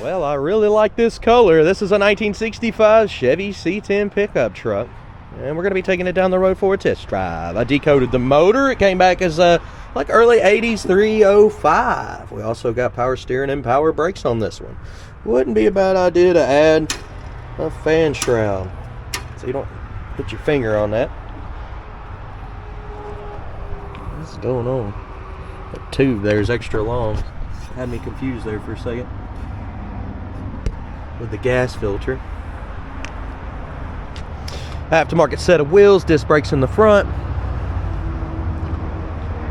Well, I really like this color. This is a 1965 Chevy C-10 pickup truck, and we're going to be taking it down the road for a test drive. I decoded the motor. It came back as like early 80s 305. We also got power steering and power brakes on this one. Wouldn't be a bad idea to add a fan shroud so you don't put your finger on that. What's going on? That tube there is extra long. Had me confused there for a second with the gas filter. Aftermarket set of wheels, disc brakes in the front.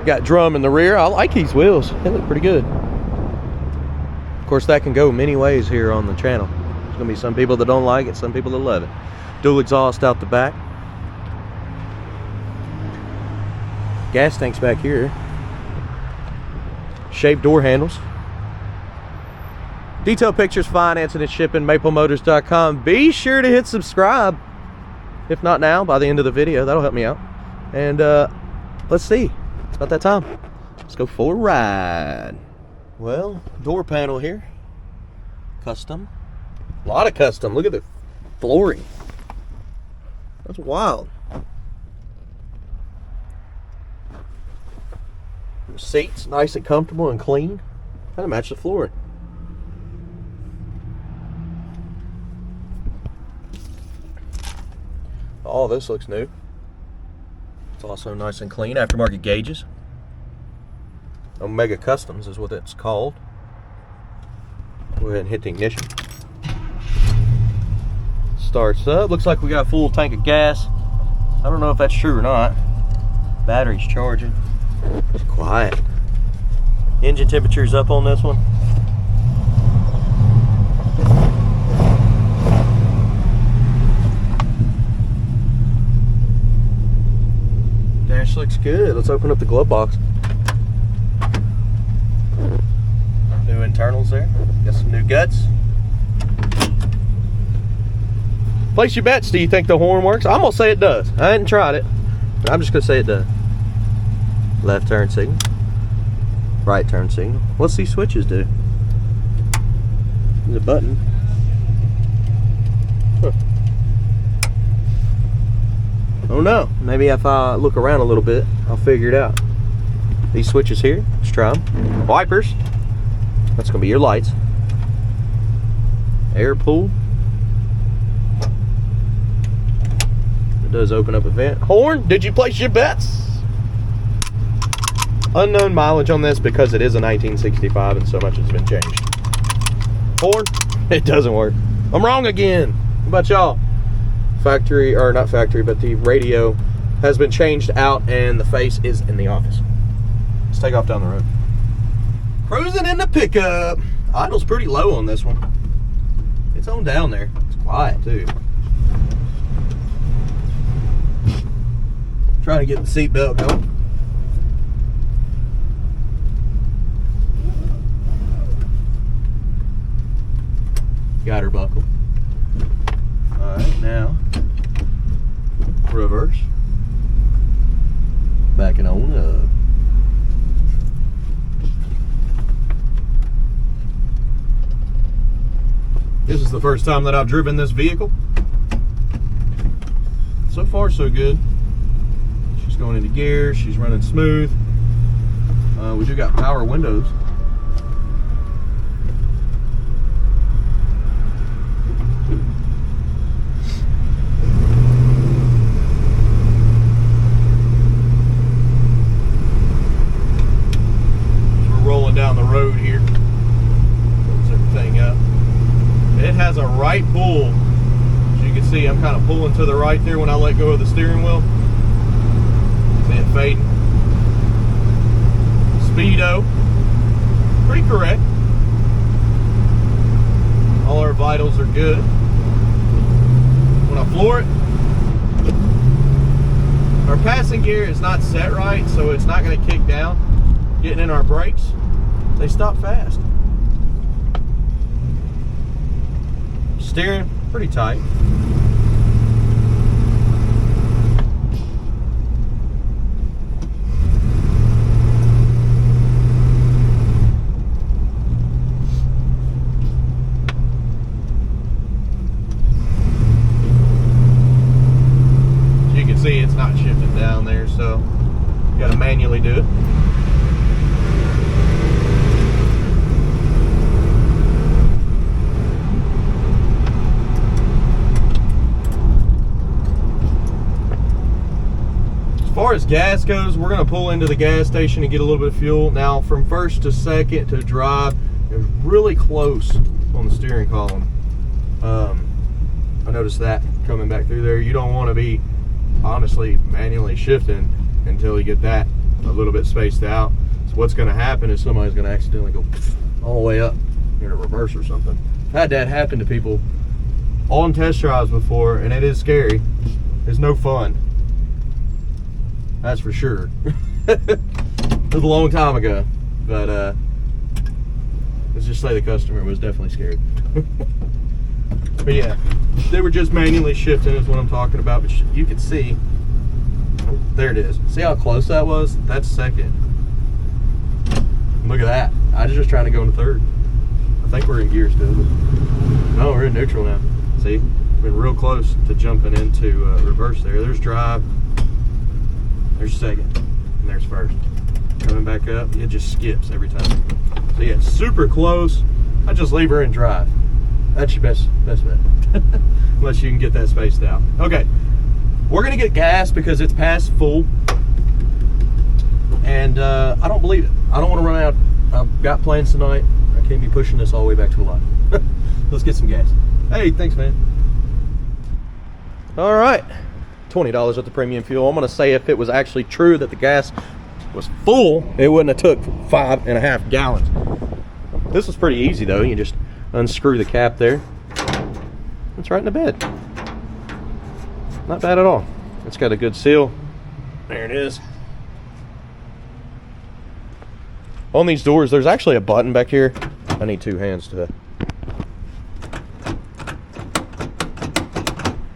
Got drum in the rear. I like these wheels. They look pretty good. Of course, that can go many ways here on the channel. There's gonna be some people that don't like it, some people that love it. Dual exhaust out the back. Gas tanks back here. Shaped door handles. Detailed pictures, financing and shipping, maplemotors.com. Be sure to hit subscribe. If not now, by the end of the video, that'll help me out. And let's see. It's about that time. Let's go for a ride. Well, door panel here. Custom. A lot of custom. Look at the flooring. That's wild. The seats nice and comfortable and clean. Kind of match the flooring. All this looks new. It's also nice and clean. Aftermarket gauges. Omega Customs is what it's called. Go ahead and hit the ignition. Starts up. Looks like we got a full tank of gas. I don't know if that's true or not. Battery's charging. It's quiet. Engine temperature's up on this one. Dash looks good. Let's open up the glove box. New internals there. Got some new guts. Place your bets. Do you think the horn works? I'm gonna say it does. I hadn't tried it, but I'm just gonna say it does. Left turn signal. Right turn signal. What's these switches do? There's a button. Huh. Oh no, maybe if I look around a little bit, I'll figure it out. These switches here, let's try them. Wipers, that's gonna be your lights. Air pool. It does open up a vent. Horn, did you place your bets? Unknown mileage on this because it is a 1965 and so much has been changed. Horn, it doesn't work. I'm wrong again. How about y'all? Factory, or not factory, but the radio has been changed out and the face is in the office. Let's take off down the road. Cruising in the pickup. Idle's pretty low on this one. It's on down there. It's quiet too. Trying to get the seatbelt going. Got her buckle. Alright, now reverse. Backing on up. This is the first time that I've driven this vehicle. So far, so good. She's going into gear. She's running smooth. We do got power windows. Down the road here, close everything up. It has a right pull. As you can see, I'm kind of pulling to the right there when I let go of the steering wheel. See it fading. Speedo, pretty correct. All our vitals are good. When I floor it, our passing gear is not set right, so it's not going to kick down. Getting in our brakes, they stop fast. Steering, pretty tight. far as gas goes, we're going to pull into the gas station and get a little bit of fuel. Now, from first to second to drive, it's really close on the steering column. I noticed that coming back through there. You don't want to be, honestly, manually shifting until you get that a little bit spaced out. So what's going to happen is somebody's going to accidentally go all the way up in a reverse or something. I had that happen to people on test drives before, and it is scary. It's no fun. That's for sure. It was a long time ago, but let's just say the customer was definitely scared. But yeah, they were just manually shifting is what I'm talking about. But you can see, oh, there it is. See how close that was? That's second. Look at that. I was just trying to go into third. I think we're in gear still. No, we're in neutral now. See, been real close to jumping into reverse there. There's drive. There's second, and there's first. Coming back up, it just skips every time. So yeah, super close. I just leave her in drive. That's your best bet. Unless you can get that spaced out. Okay, we're gonna get gas because it's past full. And I don't believe it. I don't want to run out. I've got plans tonight. I can't be pushing this all the way back to a lot. Let's get some gas. Hey, thanks, man. All right. $20 at the premium fuel. I'm going to say if it was actually true that the gas was full, it wouldn't have took 5.5 gallons. This is pretty easy though. You just unscrew the cap there. It's right in the bed. Not bad at all. It's got a good seal. There it is. On these doors, there's actually a button back here. I need two hands to...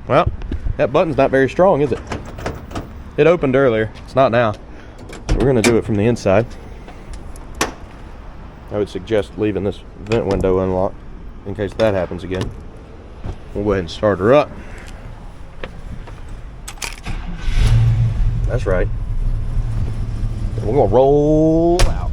Well, that button's not very strong, is it? It opened earlier. It's not now. So we're going to do it from the inside. I would suggest leaving this vent window unlocked in case that happens again. We'll go ahead and start her up. That's right. And we're going to roll out.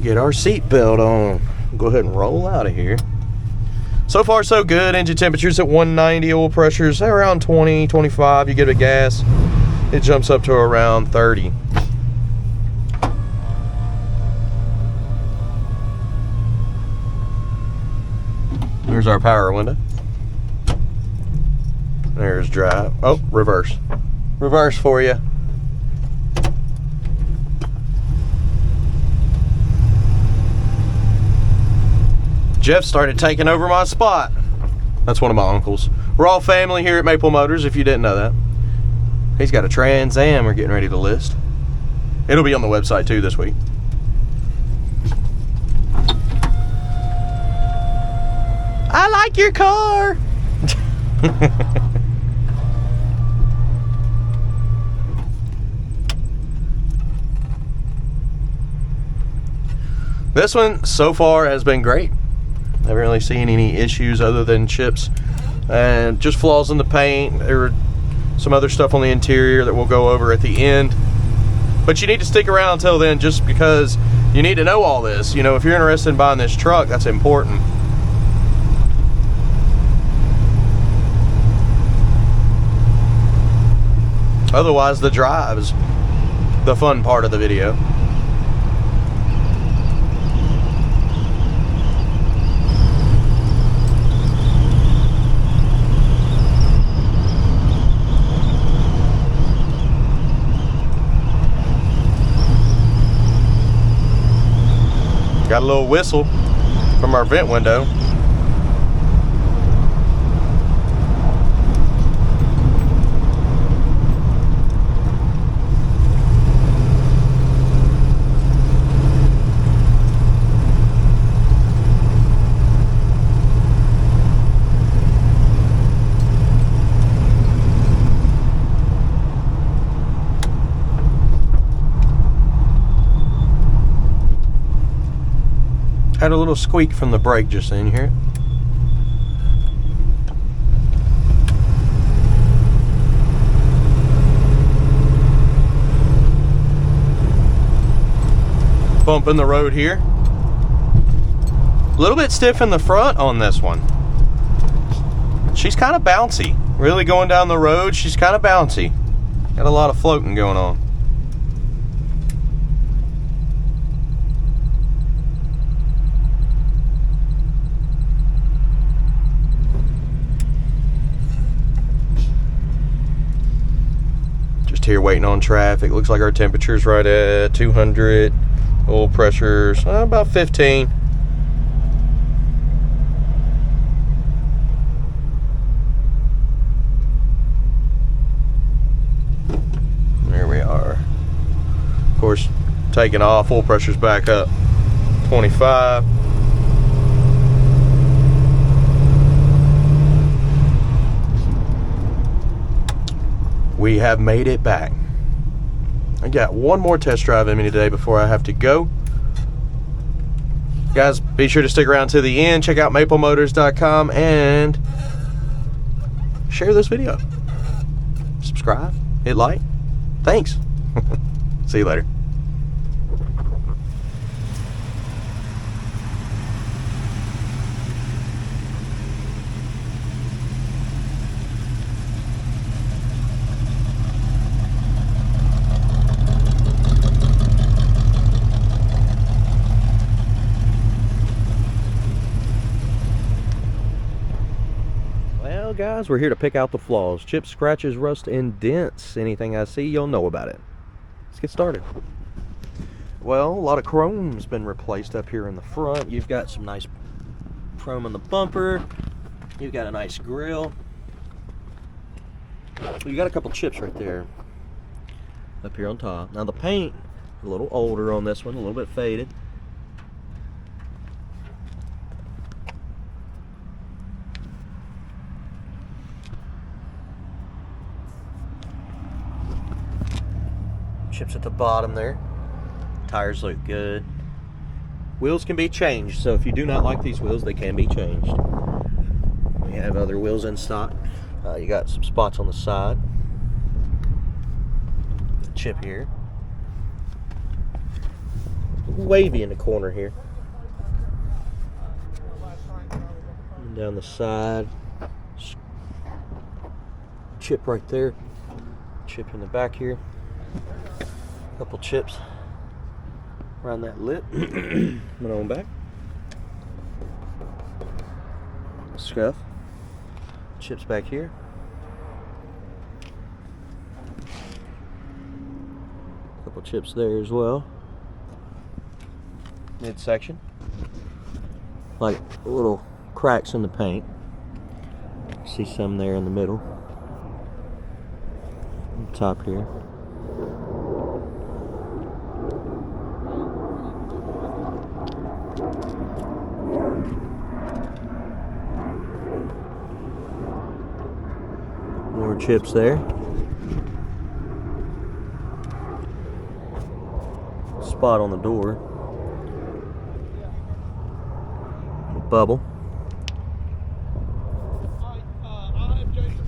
get our seat belt on. Go ahead and roll out of here. So far so good. Engine temperature's at 190, oil pressure's around 20, 25. You get a gas, it jumps up to around 30. There's our power window. There's drive. Oh, reverse. Reverse for you. Jeff started taking over my spot. That's one of my uncles. We're all family here at Maple Motors, if you didn't know that. He's got a Trans Am we're getting ready to list. It'll be on the website too this week. I like your car. This one so far has been great. I haven't really seen any issues other than chips and just flaws in the paint. There were some other stuff on the interior that we'll go over at the end. But you need to stick around until then, just because you need to know all this. You know, if you're interested in buying this truck, that's important. Otherwise, the drive is the fun part of the video. Got a little whistle from our vent window. Had a little squeak from the brake just then, you hear it? Bump in the road here. A little bit stiff in the front on this one. She's kind of bouncy. Really going down the road, she's kind of bouncy. Got a lot of floating going on. Here waiting on traffic. Looks like our temperature's right at 200. Oil pressure's about 15. There we are. Of course, taking off, oil pressure's back up 25. We have made it back. I got one more test drive in me today before I have to go. Guys, be sure to stick around to the end. Check out maplemotors.com and share this video. Subscribe, hit like. Thanks. See you later. Guys, we're here to pick out the flaws. Chips, scratches, rust, and dents. Anything I see, you'll know about it. Let's get started. Well, a lot of chrome's been replaced up here in the front. You've got some nice chrome on the bumper. You've got a nice grill. You got a couple chips right there up here on top. Now the paint, a little older on this one, a little bit faded. Chips at the bottom there. Tires look good. Wheels can be changed, so if you do not like these wheels, they can be changed. We have other wheels in stock. You got some spots on the side. Chip here. wavy in the corner here. And down the side. Chip right there. Chip in the back here. A couple chips around that lip. Coming on back. Scuff. Chips back here. Couple chips there as well. Midsection. Like little cracks in the paint. See some there in the middle. On top here. More chips there. Spot on the door. A bubble.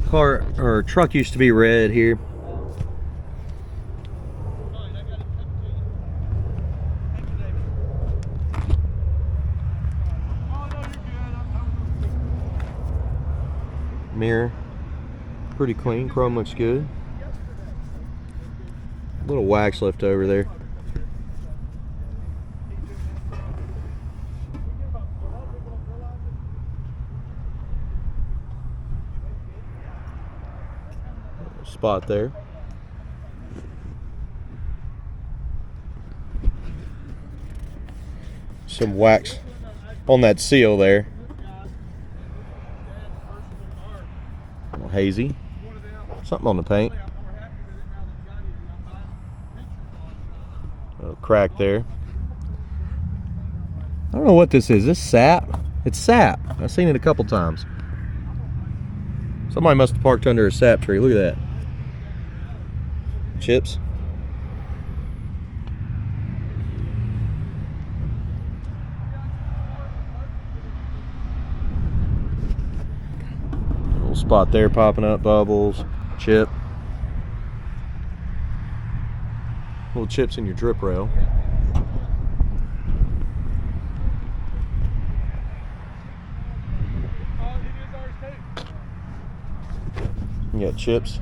Car or truck used to be red here. Mirror. Pretty clean. Chrome looks good. A little wax left over there. Spot there. Some wax on that seal there. A little hazy. Something on the paint. A little crack there. I don't know what this is. This sap? It's sap. I've seen it a couple times. Somebody must have parked under a sap tree. Look at that. Chips. Little spot there popping up, bubbles, chip. Little chips in your drip rail. You got chips,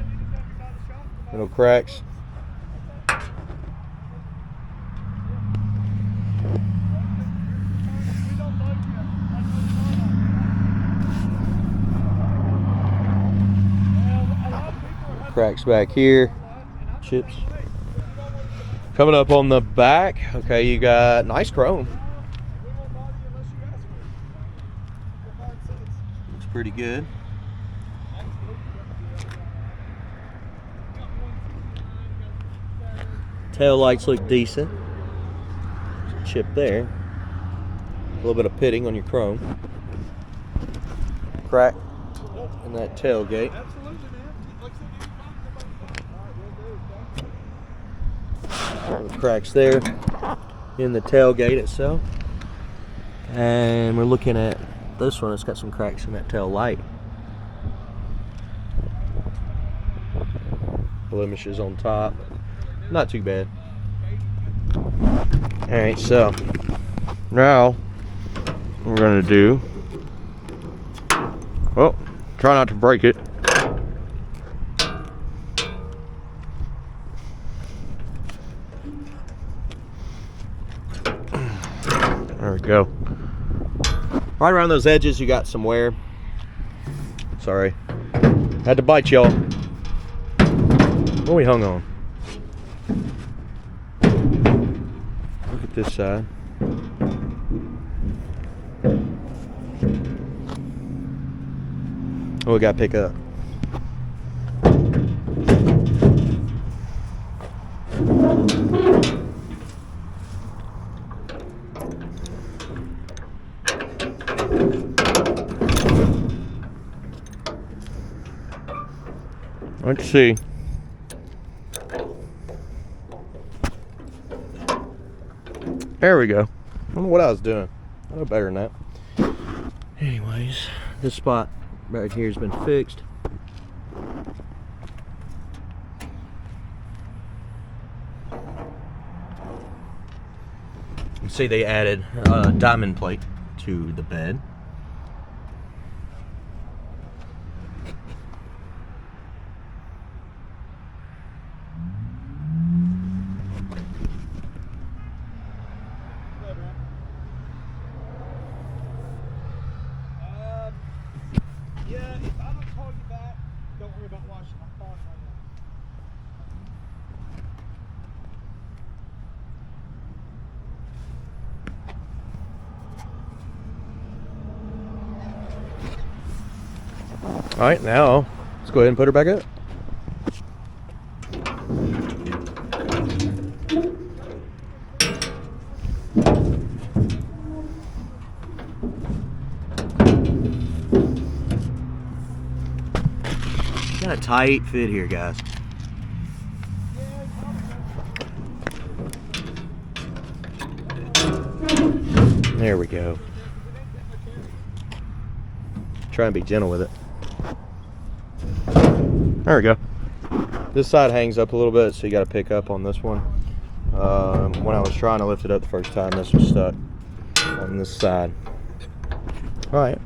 little cracks. Cracks back here, chips. Coming up on the back, okay, you got nice chrome. Looks pretty good. Tail lights look decent. Chip there. A little bit of pitting on your chrome. Crack in that tailgate. Cracks there in the tailgate itself. And we're looking at this one. It's got some cracks in that tail light. Blemishes on top. Not too bad. Alright, so now what we're going to do, well, try not to break it. There we go. Right around those edges you got some wear. Sorry. Had to bite y'all. What we hung on? Look at this side. Oh, we got to pick up. Let's see. There we go. I don't know what I was doing. I know better than that. Anyways, this spot right here has been fixed. You see they added a diamond plate to the bed. Yeah, if I don't call you back, don't worry about washing my car right All right, now let's go ahead and put her back up. Got a tight fit here, guys. There we go. Try and be gentle with it. There we go. This side hangs up a little bit, so you got to pick up on this one. When I was trying to lift it up the first time, this was stuck on this side. All right.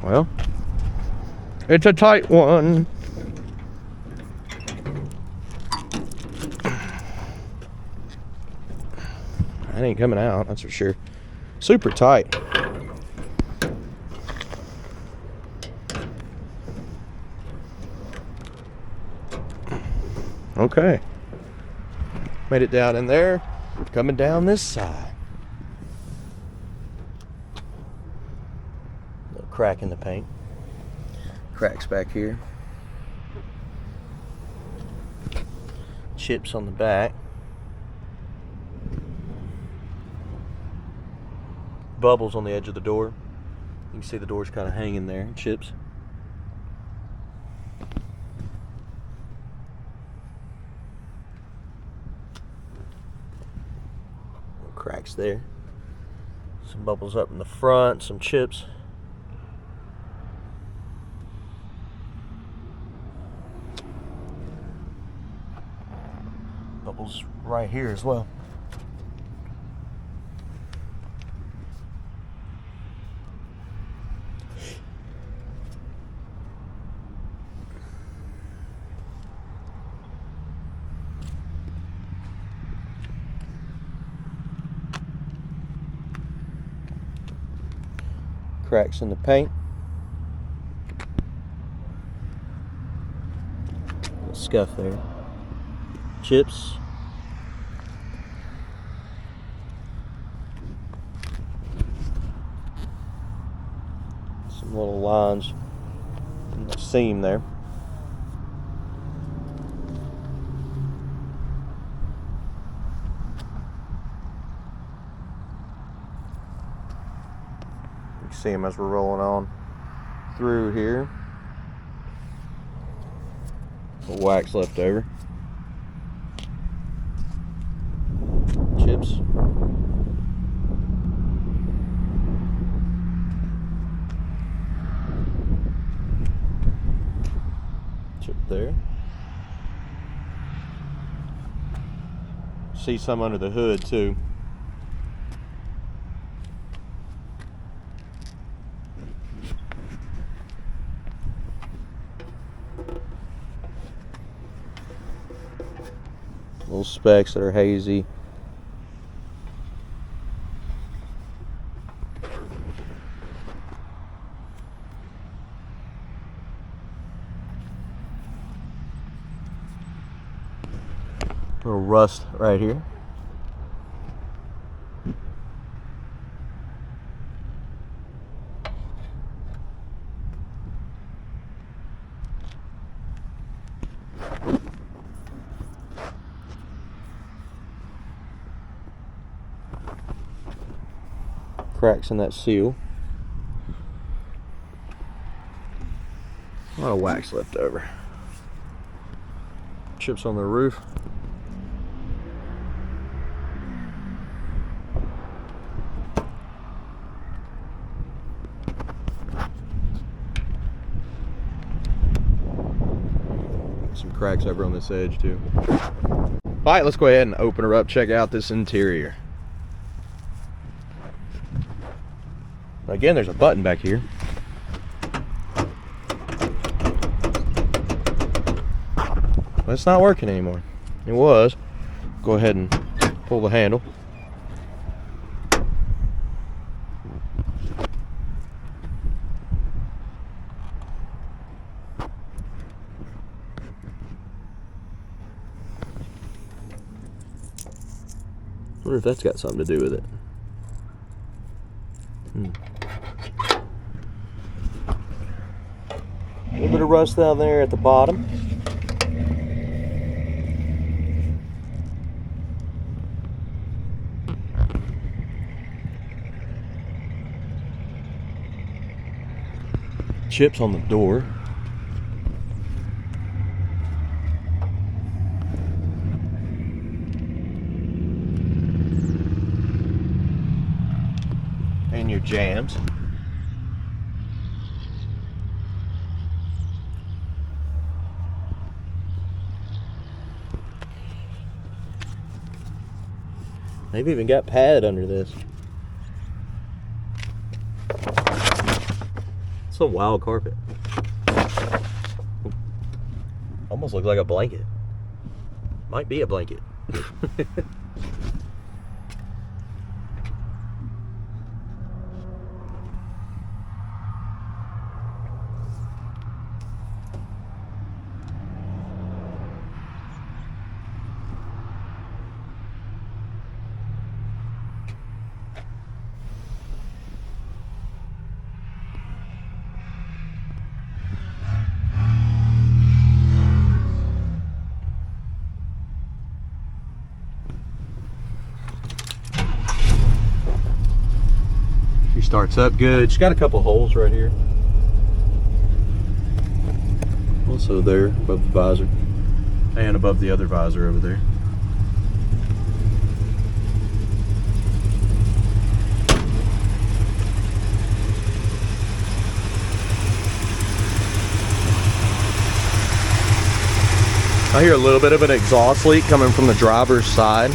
Well, it's a tight one. That ain't coming out, that's for sure. Super tight. Okay. Made it down in there. Coming down this side. Little crack in the paint. Cracks back here. Chips on the back. Bubbles on the edge of the door. You can see the door's kind of hanging there. Chips. Cracks there. Some bubbles up in the front. Some chips. Bubbles right here as well. Cracks in the paint. Little scuff there. Chips. Some little lines in the seam there. See them as we're rolling on through here. The wax left over. Chips. Chip there. See some under the hood too. Little specks that are hazy. Little rust right here. Cracks in that seal. A lot of wax left over. Chips on the roof. cracks over on this edge too. All right, let's go ahead and open her up, check out this interior. Again, there's a button back here. But it's not working anymore. It was. Go ahead and pull the handle. I wonder if that's got something to do with it. A little bit of rust down there at the bottom. Chips on the door. And your jams. They've even got pad under this. It's a wild carpet. Almost looks like a blanket. Might be a blanket. Starts up good. She's got a couple holes right here. Also there above the visor. And above the other visor over there. I hear a little bit of an exhaust leak coming from the driver's side.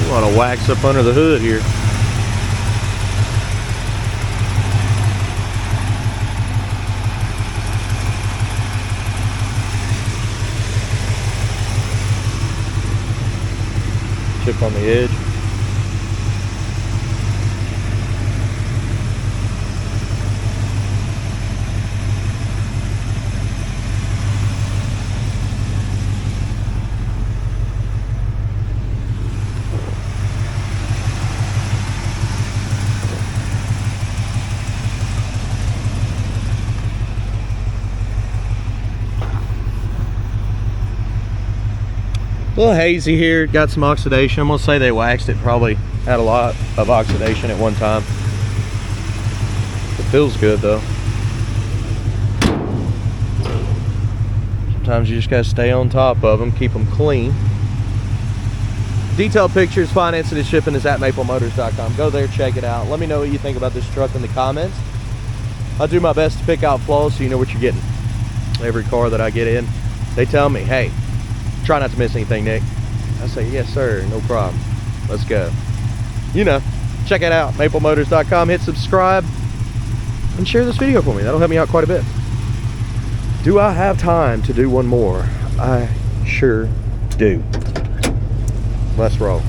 A lot of wax up under the hood here. Chip on the edge. A little hazy here, got some oxidation. I'm gonna say they waxed it, probably had a lot of oxidation at one time. It feels good though. Sometimes you just gotta stay on top of them, keep them clean. Detailed pictures, financing and shipping is at maplemotors.com. Go there, check it out. Let me know what you think about this truck in the comments. I'll do my best to pick out flaws so you know what you're getting. Every car that I get in, they tell me, hey, try not to miss anything, Nick. I say, yes, sir, no problem. Let's go. You know, check it out, maplemotors.com. Hit subscribe and share this video for me. That'll help me out quite a bit. Do I have time to do one more? I sure do. Let's roll.